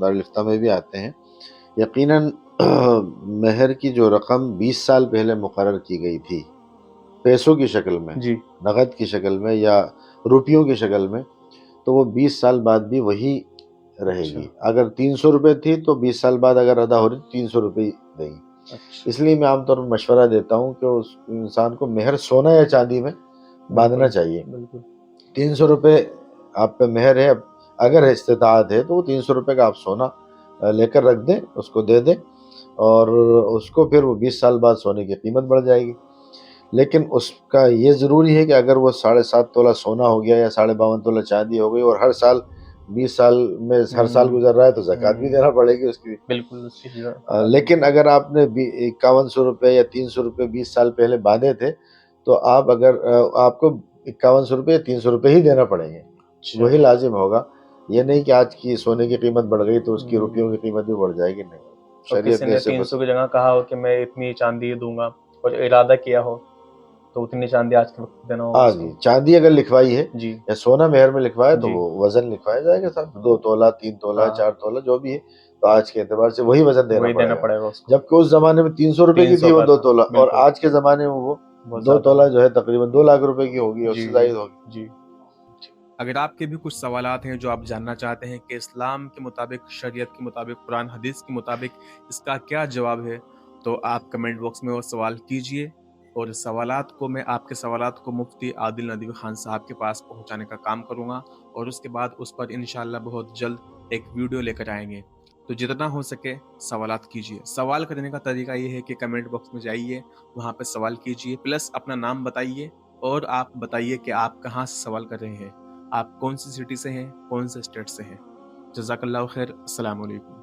دارالفتہ میں بھی آتے ہیں۔ یقیناً مہر کی جو رقم 20 سال پہلے مقرر کی گئی تھی پیسوں کی شکل میں، جی نقد کی شکل میں یا روپیوں کی شکل میں، تو وہ 20 سال بعد بھی وہی رہے اچھا گی۔ اگر 300 روپے تھی تو 20 سال بعد اگر ادا ہو رہی تو 300 روپے دیں گی۔ اچھا اس لیے میں عام طور پر مشورہ دیتا ہوں کہ اس انسان کو مہر سونا یا چاندی میں باندھنا چاہیے۔ بالکل 300 روپے آپ پہ مہر ہے، اگر استطاعت ہے تو وہ 300 روپے کا آپ سونا لے کر رکھ دیں، اس کو دے دیں، اور اس کو پھر وہ 20 سال بعد سونے کی قیمت بڑھ جائے گی۔ لیکن اس کا یہ ضروری ہے کہ اگر وہ 7.5 تولہ سونا ہو گیا یا 52.5 تولہ چاندی ہو گئی اور ہر سال 20 سال میں ہر سال گزر رہا ہے تو زکوٰۃ بھی دینا پڑے گی اس کی۔ بالکل لیکن اگر آپ نے 5100 روپے یا 300 روپے 20 سال پہلے باندھے تھے تو آپ کو 5100 روپے یا 300 روپے ہی دینا پڑیں گے، وہی لازم ہوگا۔ یہ نہیں کہ آج کی سونے کی قیمت بڑھ گئی تو اس کی روپیوں کی قیمت بھی بڑھ جائے گی، نہیں۔ اور شریعت کسی نے نے اسے 300 کی جگہ کہا ہو کہ میں اتنی چاندی دوں گا اور ارادہ کیا ہو تو اتنی چاندی آج کے وقت دینا ہوگا ہاں اس کو۔ جی، چاندی اگر لکھوائی ہے جی یا سونا مہر میں لکھوایا تو جی وہ وزن لکھوایا جائے گا صاحب، 2 تولہ 3 تولہ ہاں 4 تولہ جو بھی ہے، تو آج کے اعتبار سے وہی وزن دینا وہی پڑے گا۔ اس کو۔ جبکہ اس زمانے میں 300 روپے کی 300 تھی وہ کا 2 تھا تولہ، اور بالکل، آج کے زمانے میں وہ بہت 2 زیادہ تولہ ہو۔ جو ہے تقریباً 2 لاکھ روپے کی ہوگی، اس جی سے جی زائد ہوگی۔ جی اگر آپ کے بھی کچھ سوالات ہیں جو آپ جاننا چاہتے ہیں کہ اسلام کے مطابق، شریعت کے مطابق، قرآن حدیث کے مطابق اس کا کیا جواب ہے، تو آپ کمنٹ باکس میں وہ سوال کیجئے، اور سوالات کو میں آپ کے سوالات کو مفتی عادل ندوی خان صاحب کے پاس پہنچانے کا کام کروں گا، اور اس کے بعد اس پر انشاءاللہ بہت جلد ایک ویڈیو لے کر آئیں گے۔ تو جتنا ہو سکے سوالات کیجئے۔ سوال کرنے کا طریقہ یہ ہے کہ کمنٹ باکس میں جائیے، وہاں پہ سوال کیجئے، پلس اپنا نام بتائیے، اور آپ بتائیے کہ آپ کہاں سے سوال کر رہے ہیں، آپ کون سی سٹی سے ہیں، کون سے اسٹیٹ سے ہیں۔ جزاک اللہ خیر، السلام علیکم۔